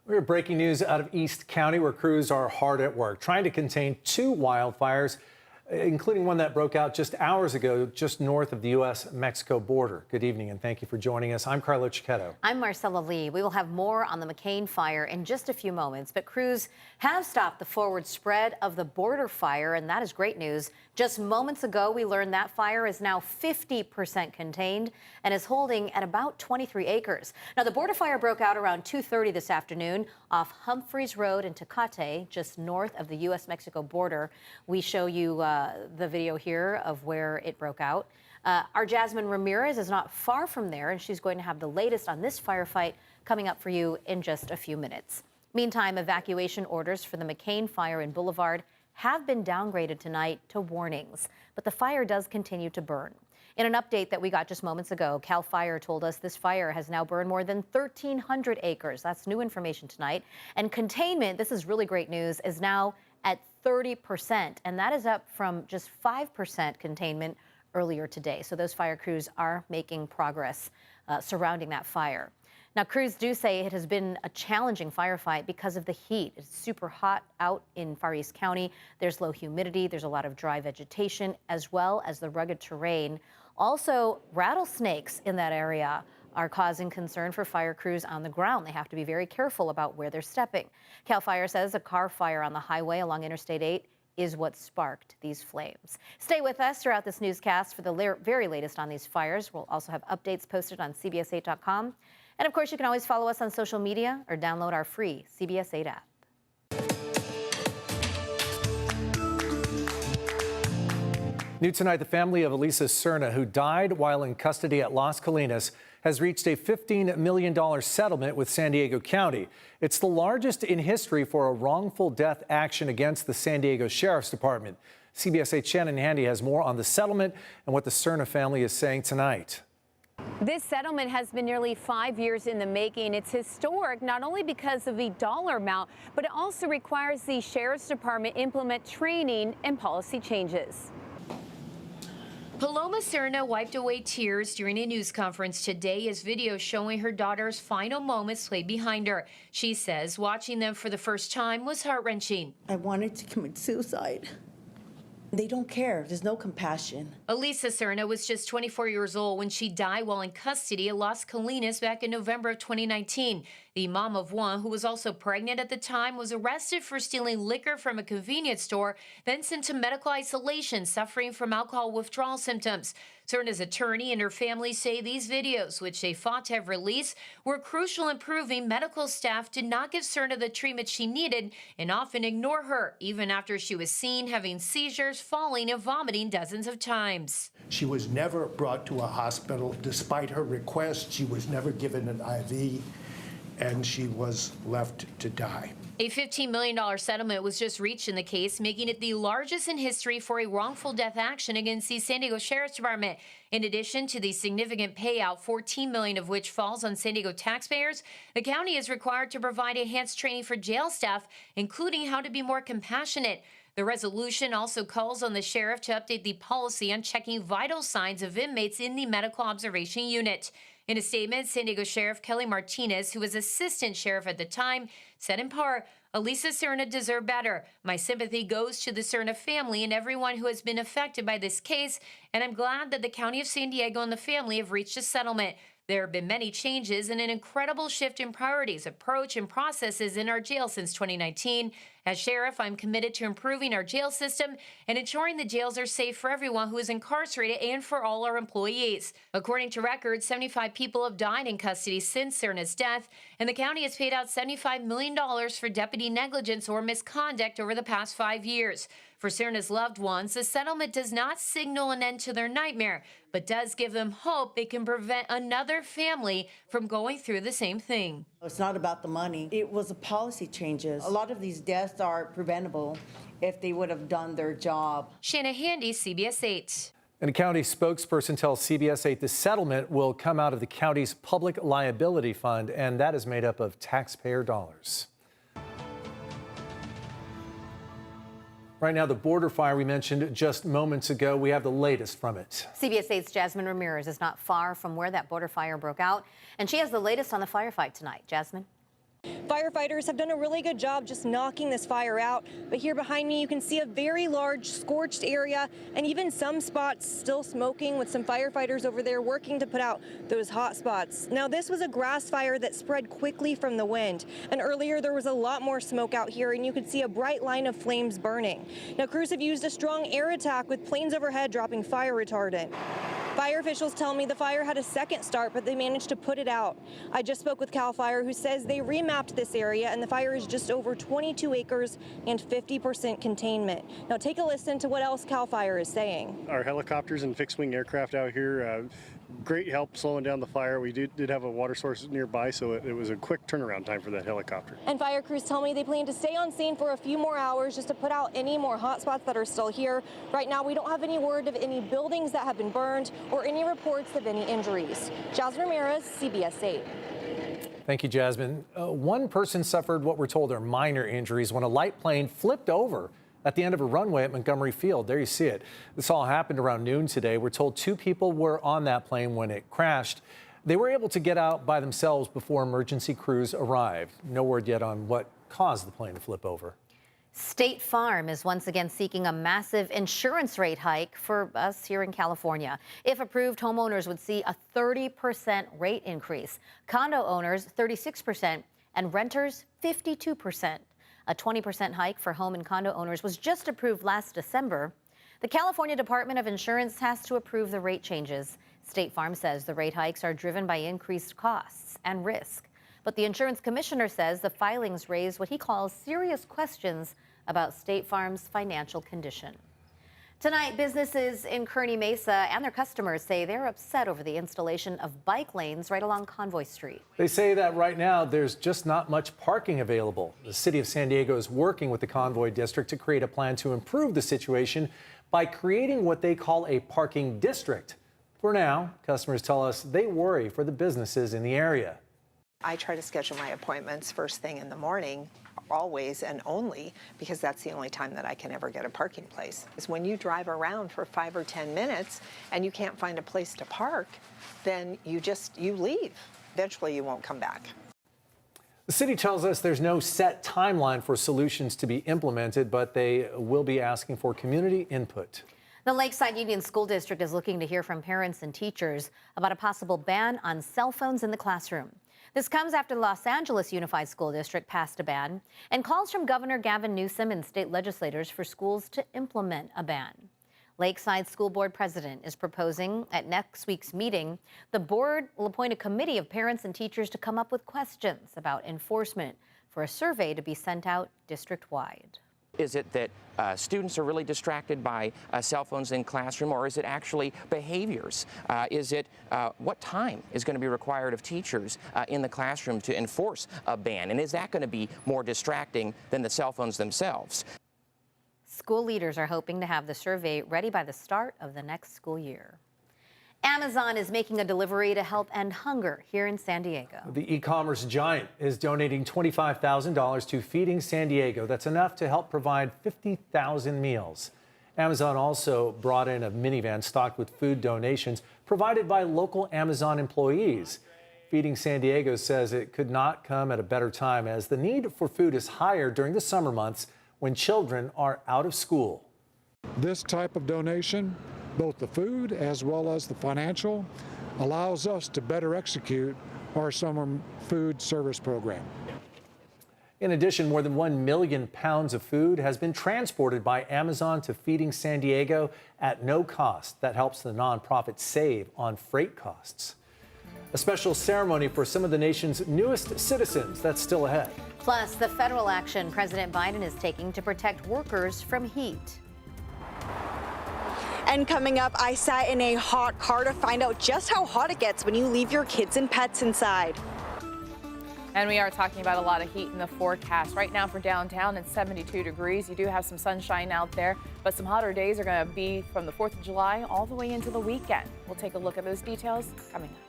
We're breaking news out of East County, where crews are hard at work trying to contain two wildfires, including one that broke out just hours ago just north of the U.S.-Mexico border. Good evening, and thank you for joining us. I'm Carlo Cicchetto. I'm Marcella Lee. We will have more on the McCain fire in just a few moments, but crews have stopped the forward spread of the border fire, and that is great news. Just moments ago, we learned that fire is now 50% contained and is holding at about 23 acres. Now, the border fire broke out around 2:30 this afternoon off Humphreys Road in Tecate, just north of the U.S.-Mexico border. We show you the video here of where it broke out. Our Jasmine Ramirez is not far from there, and she's going to have the latest on this firefight coming up for you in just a few minutes. Meantime, evacuation orders for the McCain fire in Boulevard have been downgraded tonight to warnings, but the fire does continue to burn. In an update that we got just moments ago, CAL FIRE told us this fire has now burned more than 1,300 acres. That's new information tonight. And containment, this is really great news, is now at 30%, and that is up from just 5% containment earlier today. So those fire crews are making progress surrounding that fire. Now, crews do say it has been a challenging firefight because of the heat. It's super hot out in Far East County. There's low humidity. There's a lot of dry vegetation, as well as the rugged terrain. Also, rattlesnakes in that area are causing concern for fire crews on the ground. They have to be very careful about where they're stepping. CAL FIRE says a car fire on the highway along Interstate 8 is what sparked these flames. Stay with us throughout this newscast for the very latest on these fires. We'll also have updates posted on CBS8.com. And of course, you can always follow us on social media or download our free CBS 8 app. New tonight, the family of Alisa Cerna, who died while in custody at Las Colinas, has reached a $15 million settlement with San Diego County. It's the largest in history for a wrongful death action against the San Diego Sheriff's Department. CBS 8's Shannon Handy has more on the settlement and what the Cerna family is saying tonight. This settlement has been nearly 5 years in the making. It's historic not only because of the dollar amount, but it also requires the Sheriff's Department implement training and policy changes. Paloma Cerna wiped away tears during a news conference today as video showing her daughter's final moments played behind her. She says watching them for the first time was heart-wrenching. I wanted to commit suicide. They don't care. There's no compassion. Alisa Cerna was just 24 years old when she died while in custody at Las Colinas back in November of 2019. The mom of one, who was also pregnant at the time, was arrested for stealing liquor from a convenience store, then sent to medical isolation, suffering from alcohol withdrawal symptoms. Cerna's attorney and her family say these videos, which they fought to have released, were crucial in proving medical staff did not give Cerna the treatment she needed and often ignore her, even after she was seen having seizures, falling, and vomiting dozens of times. She was never brought to a hospital. Despite her request, she was never given an IV, and she was left to die. A $15 million settlement was just reached in the case, making it the largest in history for a wrongful death action against the San Diego Sheriff's Department. In addition to the significant payout, $14 million of which falls on San Diego taxpayers, the county is required to provide enhanced training for jail staff, including how to be more compassionate. The resolution also calls on the sheriff to update the policy on checking vital signs of inmates in the medical observation unit. In a statement, San Diego Sheriff Kelly Martinez, who was assistant sheriff at the time, said in part, "Alisa Cerna deserved better. My sympathy goes to the Cerna family and everyone who has been affected by this case, and I'm glad that the County of San Diego and the family have reached a settlement. There have been many changes and an incredible shift in priorities, approach, and processes in our jail since 2019. As sheriff, I'm committed to improving our jail system and ensuring the jails are safe for everyone who is incarcerated and for all our employees." According to records, 75 people have died in custody since Cerna's death, and the county has paid out $75 million for deputy negligence or misconduct over the past 5 years. For Cerna's loved ones, the settlement does not signal an end to their nightmare, but does give them hope they can prevent another family from going through the same thing. It's not about the money. It was the policy changes. A lot of these deaths are preventable if they would have done their job. Shanna Handy, CBS 8. And a county spokesperson tells CBS 8 the settlement will come out of the county's public liability fund, and that is made up of taxpayer dollars. Right now, the border fire we mentioned just moments ago, we have the latest from it. CBS 8's Jasmine Ramirez is not far from where that border fire broke out, and she has the latest on the firefight tonight. Jasmine? Firefighters have done a really good job just knocking this fire out, but here behind me you can see a very large scorched area and even some spots still smoking, with some firefighters over there working to put out those hot spots. Now, this was a grass fire that spread quickly from the wind, and earlier there was a lot more smoke out here and you could see a bright line of flames burning. Now, crews have used a strong air attack with planes overhead dropping fire retardant. Fire officials tell me the fire had a second start, but they managed to put it out. I just spoke with CAL FIRE, who says they remapped this area and the fire is just over 22 acres and 50% containment. Now take a listen to what else CAL FIRE is saying. Our helicopters and fixed-wing aircraft out here, great help slowing down the fire. We did have a water source nearby, so it was a quick turnaround time for that helicopter. And fire crews tell me they plan to stay on scene for a few more hours just to put out any more hot spots that are still here. Right now, we don't have any word of any buildings that have been burned or any reports of any injuries. Jasmine Ramirez, CBS 8. Thank you, Jasmine. One person suffered what we're told are minor injuries when a light plane flipped over at the end of a runway at Montgomery Field. There you see it. This all happened around noon today. We're told 2 people were on that plane when it crashed. They were able to get out by themselves before emergency crews arrived. No word yet on what caused the plane to flip over. State Farm is once again seeking a massive insurance rate hike for us here in California. If approved, homeowners would see a 30% rate increase, condo owners 36%, and renters 52%. A 20% hike for home and condo owners was just approved last December. The California Department of Insurance has to approve the rate changes. State Farm says the rate hikes are driven by increased costs and risk. But the insurance commissioner says the filings raise what he calls serious questions about State Farm's financial condition. Tonight, businesses in Kearny Mesa and their customers say they're upset over the installation of bike lanes right along Convoy Street. They say that right now there's just not much parking available. The city of San Diego is working with the Convoy district to create a plan to improve the situation by creating what they call a parking district. For now, customers tell us they worry for the businesses in the area. I try to schedule my appointments first thing in the morning, always and only because that's the only time that I can ever get a parking place. Is when you drive around for 5 or 10 minutes and you can't find a place to park, then you leave. Eventually you won't come back. The city tells us there's no set timeline for solutions to be implemented, but they will be asking for community input. The Lakeside Union School District is looking to hear from parents and teachers about a possible ban on cell phones in the classroom. This comes after the Los Angeles Unified School District passed a ban and calls from Governor Gavin Newsom and state legislators for schools to implement a ban. Lakeside School Board President is proposing at next week's meeting, the board will appoint a committee of parents and teachers to come up with questions about enforcement for a survey to be sent out district-wide. Is it that students are really distracted by cell phones in classroom, or is it actually behaviors? Is it what time is going to be required of teachers in the classroom to enforce a ban? And is that going to be more distracting than the cell phones themselves? School leaders are hoping to have the survey ready by the start of the next school year. Amazon is making a delivery to help end hunger here in San Diego. The e-commerce giant is donating $25,000 to Feeding San Diego. That's enough to help provide 50,000 meals. Amazon also brought in a minivan stocked with food donations provided by local Amazon employees. Feeding San Diego says it could not come at a better time as the need for food is higher during the summer months when children are out of school. This type of donation, both the food as well as the financial, allows us to better execute our summer food service program. In addition, more than 1 million pounds of food has been transported by Amazon to Feeding San Diego at no cost. That helps the nonprofit save on freight costs. A special ceremony for some of the nation's newest citizens, that's still ahead. Plus, the federal action President Biden is taking to protect workers from heat. And coming up, I sat in a hot car to find out just how hot it gets when you leave your kids and pets inside. And we are talking about a lot of heat in the forecast. Right now for downtown, it's 72 degrees. You do have some sunshine out there, but some hotter days are going to be from the 4th of July all the way into the weekend. We'll take a look at those details coming up.